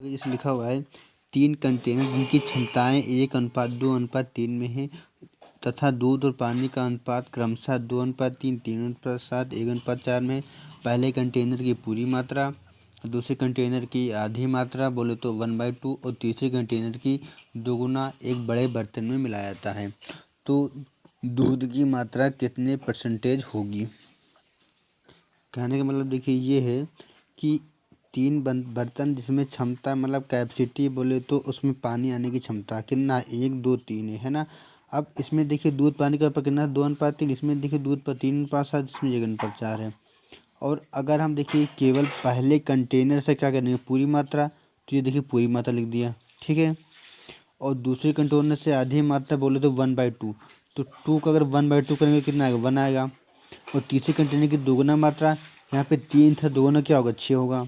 इस लिखा हुआ है 3 कंटेनर जिनकी क्षमताएं 1:2:3 में है तथा दूध और पानी का अनुपात क्रमशः 2:3, 3:7, 1:4 में है। पहले कंटेनर की पूरी मात्रा, दूसरे कंटेनर की आधी मात्रा बोले तो 1/2 और तीसरे कंटेनर की दोगुना एक बड़े बर्तन में मिलाया जाता है। तो दूध की मात्रा कितने परसेंटेज होगी? कहने का मतलब देखिए ये है कि 3 बर्तन जिसमें क्षमता मतलब कैपेसिटी बोले तो उसमें पानी आने की क्षमता कितना 1, 2, 3 है ना। अब इसमें देखिए दूध पानी का कितना 2:3, इसमें देखिए दूध पर 3:7, इसमें 1:4 है। और अगर हम देखिए केवल पहले कंटेनर से क्या करेंगे पूरी मात्रा, तो ये देखिए पूरी मात्रा लिख दिया, ठीक है। और दूसरे कंटेनर से आधी मात्रा बोले तो 1/2, तो 2 का अगर 1/2 करेंगे कितना आएगा 1 आएगा। और तीसरे कंटेनर की दोगुना मात्रा, यहाँ पे 3 था, दोगुना क्या होगा 6 होगा।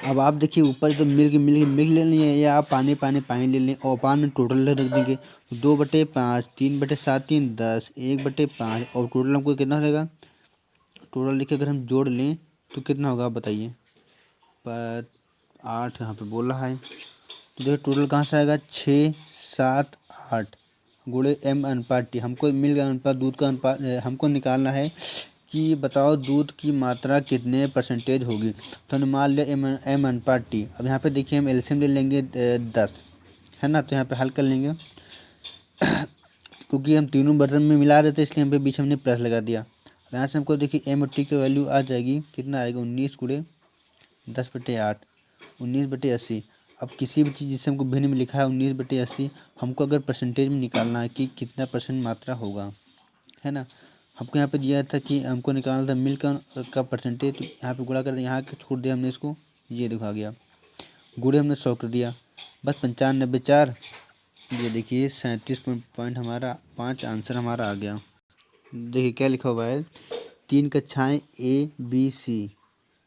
अब आप देखिए ऊपर तो मिल्क ले लेंगे या आप पानी ले लें और पानी में टोटल रख देंगे 2/5, 3/7, 3 10, 1/5 और टोटल हमको कितना हो जाएगा। टोटल देखिए अगर हम जोड़ लें तो कितना होगा आप बताइए। 8 यहाँ पे बोल रहा है, तो देखिए टोटल कहाँ से आएगा 6, 7, 8 गुणे m अनुपात t। हमको मिल्क अनुपात दूध का अनुपात हमको निकालना है कि बताओ दूध की मात्रा कितने परसेंटेज होगी। तो हमने मान लिया m अनुपात t। अब यहाँ पे देखिए हम एलसीएम ले लेंगे 10 है ना, तो यहाँ पे हल कर लेंगे क्योंकि हम तीनों बर्तन में मिला रहे थे इसलिए हम पे बीच हमने प्लस लगा दिया। अब यहाँ से हमको देखिए m और t की वैल्यू आ जाएगी, कितना आएगा 19 गुणे 10/8, 19/80। अब किसी भी चीज़ जिसे हमको भिन्न में लिखा है 19/80, हमको अगर परसेंटेज में निकालना है कि कितना परसेंट मात्रा होगा, है ना। हमको यहाँ पे दिया था कि हमको निकालना था मिल्क का परसेंटेज, तो यहाँ पे गुणा कर दिया, यहाँ छोड़ दिया हमने इसको, ये दिखा गया, गुणे हमने 100 कर दिया, बस 95/4। ये देखिए 37 पॉइंट हमारा 5 आंसर हमारा आ गया। देखिए क्या लिखा हुआ है 3 कक्षाएँ ABC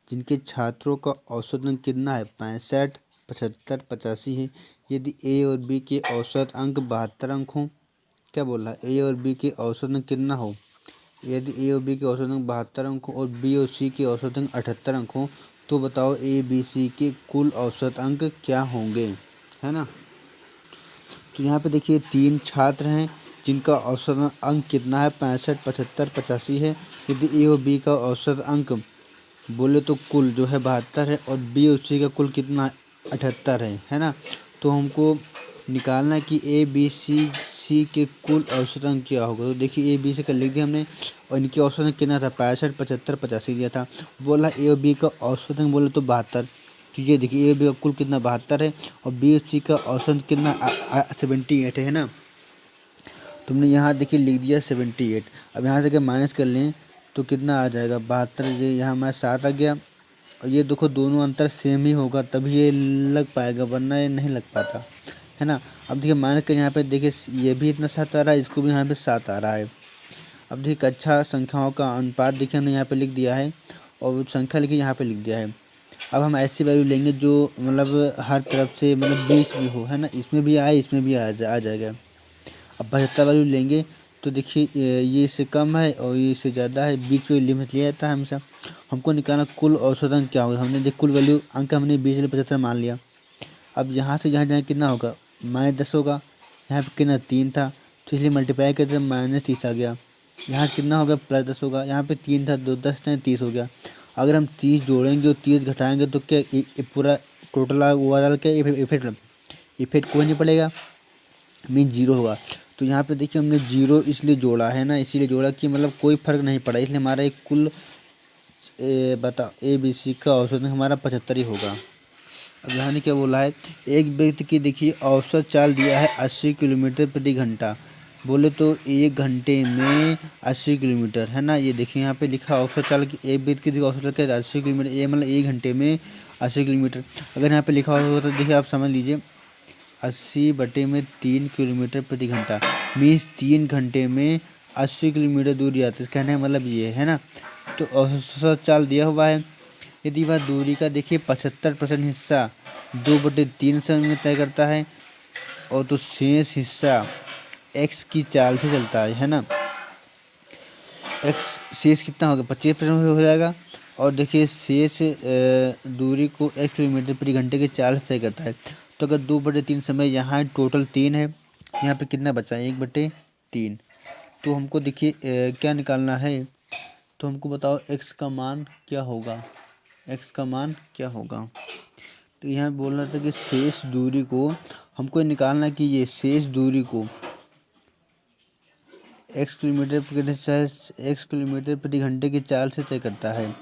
जिनके छात्रों का औसत अंक कितना है 65, 75, 85 है। यदि ए और बी के औसत अंक 72 अंक हों, क्या बोल रहा है ए और बी के औसत अंक कितना हो, यदि ए और बी के औसत अंक 72 अंक हो और बी और सी के औसत अंक 78 अंक हो, तो बताओ ए बी सी के कुल औसत अंक क्या होंगे, है ना। तो यहाँ पे देखिए 3 छात्र हैं जिनका औसत अंक कितना है 65, 75, 85 है। यदि ए और बी का औसत अंक बोले तो कुल जो है 72 है और बी और सी का कुल कितना 78 है ना। तो हमको निकालना है कि ए बी सी के कुल औसत अंक क्या होगा। तो देखिए ए बी सी का लिख दिया हमने और इनके औसत अंक कितना था 65, 75, 85 दिया था। बोला ए और बी का औसत अंक बोले तो 72, तो ये देखिए ए बी का कुल कितना 72 है और बी और सी का औसत कितना 78 है ना। तुमने यहाँ देखिए लिख दिया 78। अब यहाँ से अगर माइनस कर लें तो कितना आ जाएगा 72, ये यहाँ हमारा 7 आ गया और ये देखो दोनों अंतर सेम ही होगा तभी ये लग पाएगा वरना ये नहीं लग पाता, है ना। अब देखिए माइनस कर यहाँ पे देखिए ये भी इतना 7 आ रहा है, इसको भी यहाँ पे 7 आ रहा है। अब देखिए कक्षा संख्याओं का अनुपात देखिए हमने यहाँ पे लिख दिया है और संख्या लिखी यहाँ पे लिख दिया है। अब हम ऐसी वैल्यू लेंगे जो मतलब हर तरफ से मतलब 20 भी हो, है ना, इसमें भी आए इसमें भी आ जाएगा। अब 75 वैल्यू लेंगे तो देखिए ये इससे कम है और ये इससे ज़्यादा है, बीच में लिमिट लिया जाता है हमेशा। हमको निकालना कुल औसत अंक क्या होगा, हमने देख कुल वैल्यू अंक हमने 20 से 75 मान लिया। अब यहाँ से जहाँ जहाँ कितना होगा -10 होगा, यहाँ पे कितना 3 था तो इसलिए मल्टीप्लाई करते -30 आ गया। यहाँ कितना होगा +10 होगा, यहाँ पे 3 था 2 10 30 हो गया। अगर हम 30 जोड़ेंगे और 30 घटाएंगे तो क्या पूरा टोटल ओवरऑल क्या इफेक्ट कोई नहीं पड़ेगा, मीन 0 होगा। तो यहाँ पे देखिए हमने 0 इसलिए जोड़ा है ना, इसीलिए जोड़ा कि मतलब कोई फ़र्क नहीं पड़ा, इसलिए हमारा एक कुल बता ए बी सी का औसत हमारा 75 ही होगा। अब यहाँ ने क्या बोला है एक व्यक्ति की देखिए औसत चाल दिया है 80 किलोमीटर प्रति घंटा, बोले तो 1 घंटे में 80 किलोमीटर, है ना। ये देखिए यहाँ पे लिखा औसत चाल की एक व्यक्ति की औसत चाल 80 किलोमीटर, ये मतलब 1 घंटे में 80 किलोमीटर। अगर यहाँ पे लिखा हुआ तो देखिए आप समझ लीजिए 80/3 किलोमीटर प्रति घंटा मीन्स 3 घंटे में 80 किलोमीटर दूर जाते हैं, कहने का मतलब ये है ना। तो औसत चाल दिया हुआ है, यदि वह दूरी का देखिए 75% हिस्सा 2/3 समय में तय करता है और तो शेष हिस्सा x की चाल से चलता है ना। x शेष कितना होगा 25% हो जाएगा और देखिए शेष दूरी को 1 किलोमीटर प्रति घंटे के चाल से तय करता है। तो अगर 2/3 समय यहाँ टोटल 3 है, यहाँ पे कितना बचा है 1/3। तो हमको देखिए क्या निकालना है, तो हमको बताओ x का मान क्या होगा, x का मान क्या होगा। तो यहाँ बोल रहा था कि शेष दूरी को हमको निकालना है कि ये शेष दूरी को x किलोमीटर प्रति घंटे की चाल से तय करता है।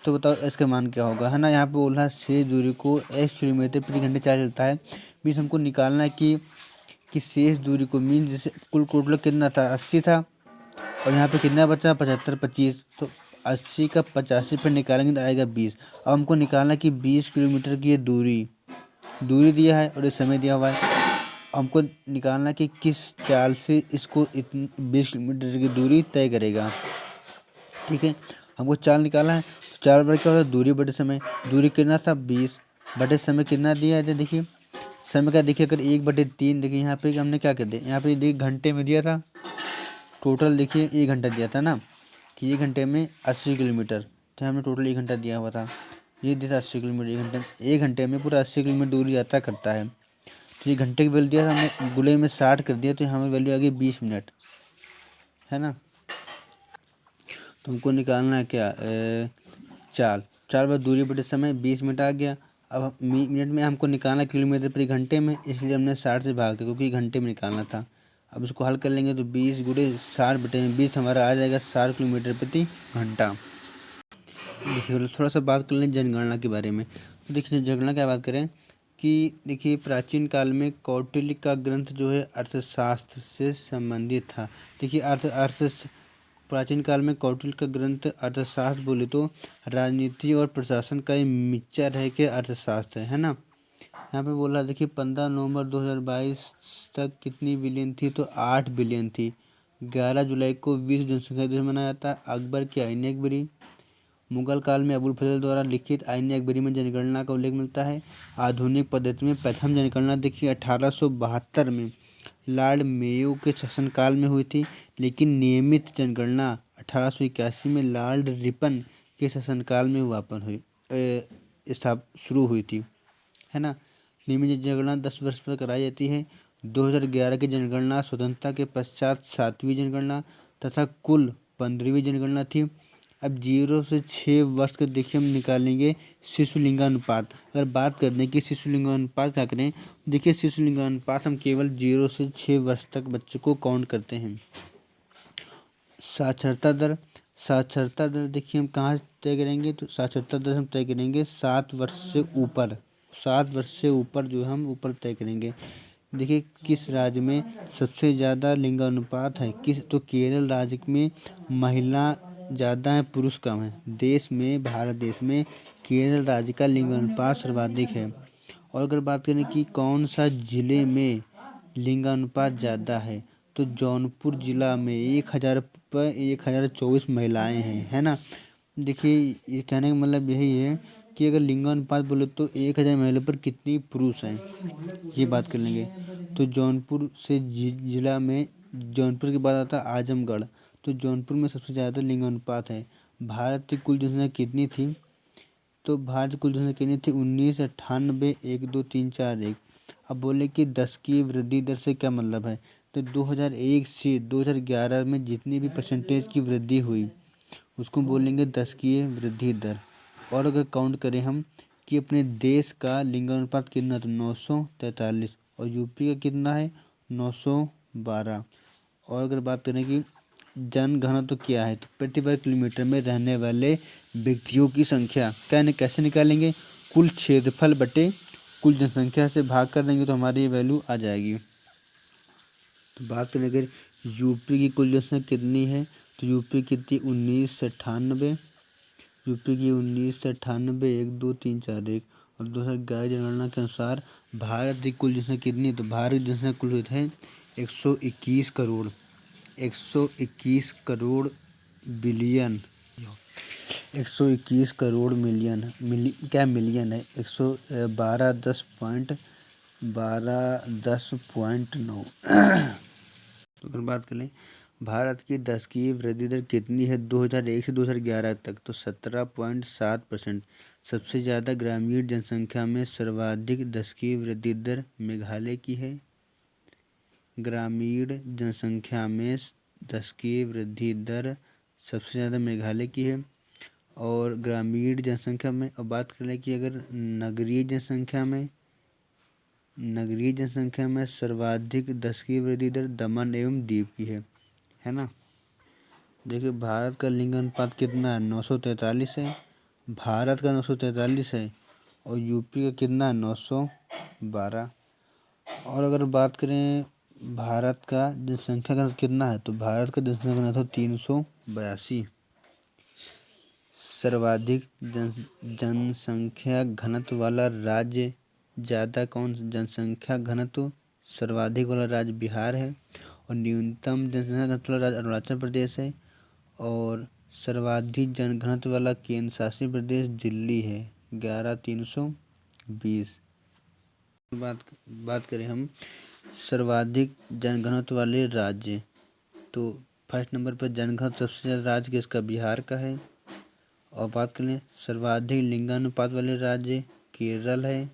तो बताओ इसका मान क्या होगा, है ना। यहाँ पे बोल रहा है शेष दूरी को x किलोमीटर प्रति घंटे चाल चलता है। मीन्स हमको निकालना है कि शेष दूरी को, मीन्स जैसे कुल टोटल कितना था 80 था, और यहाँ पे कितना बचा 75 25। तो 80 का 85 पर निकालेंगे तो आएगा 20। अब हमको निकालना कि 20 किलोमीटर की ये दूरी दिया है और ये समय दिया हुआ है। हमको निकालना कि किस चाल से इसको 20 किलोमीटर की दूरी तय करेगा। ठीक है, हमको चाल निकालना है। तो चाल बटे क्या होता है, दूरी बटे समय। दूरी कितना था 20 बटे समय कितना दिया है, देखिए समय का देखिए अगर 1/3। देखिए यहाँ पे हमने क्या कर दिया, यहाँ पे देखिए घंटे में दिया था टोटल, देखिए 1 घंटा दिया था ना, कि 1 घंटे में 80 किलोमीटर। तो हमने टोटल 1 घंटा दिया हुआ था, ये दिया था 80 किलोमीटर 1 घंटे में पूरा 80 किलोमीटर दूरी यात्रा करता है। तो ये घंटे की वैल्यू दिया था, हमने गुणे में 60 कर दिया, तो हमें वैल्यू आ गई 20 मिनट, है ना। तो हमको निकालना है क्या चाल बार दूरी बटे समय 20 मिनट आ गया। अब मिनट में हमको निकालना किलोमीटर प्रति घंटे में, इसलिए हमने 60 से भाग दिया क्योंकि घंटे में निकालना था। अब इसको हल कर लेंगे तो 20 गुणे 60 बटे 20 हमारा आ जाएगा 60 किलोमीटर प्रति घंटा। देखिए थोड़ा सा बात कर लें जनगणना के बारे में। तो देखिए जनगणना क्या बात करें कि देखिए प्राचीन काल में कौटिल्य का ग्रंथ जो है अर्थशास्त्र से संबंधित था। देखिए प्राचीन काल में कौटिल्य का ग्रंथ अर्थशास्त्र बोले तो राजनीति और प्रशासन का एक मिक्सचर है कि अर्थशास्त्र है ना। यहाँ पे बोला देखिए 15 नवंबर 2022 तक कितनी बिलियन थी, तो 8 बिलियन थी। 11 जुलाई को विश्व जनसंख्या दिवस मनाया जाता है। अकबर की आईने अकबरी। मुगल काल में अबुल फजल द्वारा लिखित आईने अकबरी में जनगणना का उल्लेख मिलता है। आधुनिक पद्धति में प्रथम जनगणना देखिए 1872 में लॉर्ड मेयो के शासनकाल में हुई थी, लेकिन नियमित जनगणना 1881 में लॉर्ड रिपन के शासनकाल में वापस हुई शुरू हुई थी, है ना। नियमित जनगणना 10 वर्ष पर कराई जाती है। 2011 की जनगणना स्वतंत्रता के पश्चात 7वीं जनगणना तथा कुल 15वीं जनगणना थी। अब 0 से 6 वर्ष का देखिए हम निकालेंगे शिशु लिंगानुपात। अगर बात कर दें कि शिशु लिंगानुपात क्या करें, देखिए शिशु लिंगानुपात हम केवल 0 से 6 वर्ष तक बच्चों को काउंट करते हैं। साक्षरता दर देखिए हम कहाँ तय करेंगे, तो साक्षरता दर हम तय करेंगे 7 वर्ष से ऊपर। 7 वर्ष से ऊपर जो हम ऊपर तय करेंगे। देखिए किस राज्य में सबसे ज़्यादा लिंगानुपात है, तो केरल राज्य में महिला ज़्यादा है पुरुष कम है। देश में भारत देश में केरल राज्य का लिंगानुपात सर्वाधिक है। और अगर बात करें कि कौन सा जिले में लिंगानुपात ज़्यादा है, तो जौनपुर जिला में 1000 पर 1024 महिलाएं हैं, है ना। देखिए ये कहने का मतलब यही है कि अगर लिंगानुपात बोले तो 1000 महिलाओं पर कितनी पुरुष हैं, ये बात कर लेंगे। तो जौनपुर से जिला में जौनपुर के बाद आता है आजमगढ़। तो जौनपुर में सबसे ज़्यादा लिंगानुपात है। भारत की कुल जनसंख्या कितनी थी, तो भारत की कुल जनसंख्या कितनी थी 1998 1 2 3 4 1। अब बोले कि 10 की वृद्धि दर से क्या मतलब है, तो 2001 से 2011 में जितनी भी परसेंटेज की वृद्धि हुई उसको बोलेंगे 10 की वृद्धि दर। और अगर काउंट करें हम कि अपने देश का लिंगानुपात कितना, तो 943, और यूपी का कितना है 912। और अगर बात करें कि जनघनत्व क्या है, तो प्रति वर्ग किलोमीटर में रहने वाले व्यक्तियों की संख्या कैसे निकालेंगे, कुल क्षेत्रफल बटे कुल जनसंख्या से भाग कर देंगे तो हमारी वैल्यू आ जाएगी। तो बात करें अगर यूपी की कुल जनसंख्या कितनी है, तो यूपी कितनी 1998, यूपी की 1998 1 2 3 4 1। और 2011 जनगणना के अनुसार भारत की कुल जनसंख्या कितनी है, तो भारत की जनसंख्या कुल है 121 करोड़, 121 करोड़ बिलियन, 121 करोड़ मिलियन क्या मिलियन है 112 10.9 अगर बात करें भारत की दशकीय वृद्धि दर कितनी है 2001 से 2011 तक, तो 17.7%। सबसे ज़्यादा ग्रामीण जनसंख्या में सर्वाधिक दशकीय वृद्धि दर मेघालय की है। ग्रामीण जनसंख्या में दशकीय वृद्धि दर सबसे ज़्यादा मेघालय की है। और ग्रामीण जनसंख्या में अब बात करें कि अगर नगरीय जनसंख्या में सर्वाधिक दशकीय वृद्धि दर दमन एवं दीव की है ना। देखिए भारत का लिंग अनुपात कितना है 943 है। भारत का 943 है और यूपी का कितना है 912। और अगर बात करें भारत का जनसंख्या घनत्व कितना है, तो भारत का जनसंख्या घनत्व 382। सर्वाधिक जनसंख्या घनत्व वाला राज्य जनसंख्या घनत्व सर्वाधिक वाला राज्य बिहार है। और न्यूनतम जनसंख्या घनत्व वाला राज्य अरुणाचल प्रदेश है। और सर्वाधिक जनघनत्व वाला केंद्र शासित प्रदेश दिल्ली है 11,320। बात करें हम सर्वाधिक जनघनत्व वाले राज्य, तो फर्स्ट नंबर पर जनघनत्व सबसे ज़्यादा राज्य किसका, बिहार का है। और बात करें सर्वाधिक लिंगानुपात वाले राज्य केरल है।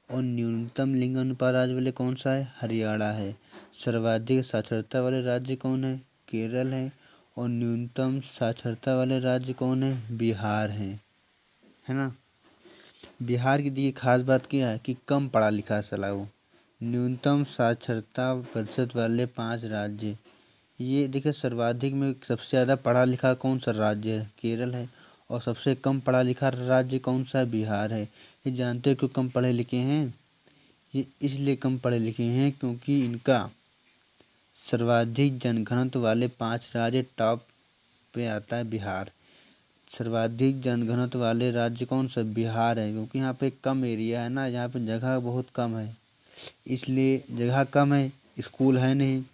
और न्यूनतम लिंगानुपात राज्य वाले कौन सा है, हरियाणा है। सर्वाधिक साक्षरता वाले राज्य कौन है, केरल है। और न्यूनतम साक्षरता वाले राज्य कौन है, बिहार है ना। बिहार की देखिए खास बात क्या है कि कम पढ़ा लिखा साला वो। न्यूनतम साक्षरता प्रतिशत वाले 5 राज्य, ये देखिए सर्वाधिक में सबसे ज़्यादा पढ़ा लिखा कौन सा राज्य है, केरल है। और सबसे कम पढ़ा लिखा राज्य कौन सा है, बिहार है। ये जानते हो क्यों कम पढ़े लिखे हैं, ये इसलिए कम पढ़े लिखे हैं क्योंकि इनका सर्वाधिक जनघनत्व वाले 5 राज्य टॉप पे आता है बिहार। सर्वाधिक जनघनत्व वाले राज्य कौन सा, बिहार है। क्योंकि यहाँ पे कम एरिया है ना, यहाँ पे जगह बहुत कम है, इसलिए जगह कम है, स्कूल है नहीं,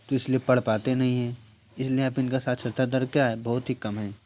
तो इसलिए पढ़ पाते नहीं हैं, इसलिए यहाँ पे इनका साक्षरता दर क्या है, बहुत ही कम है।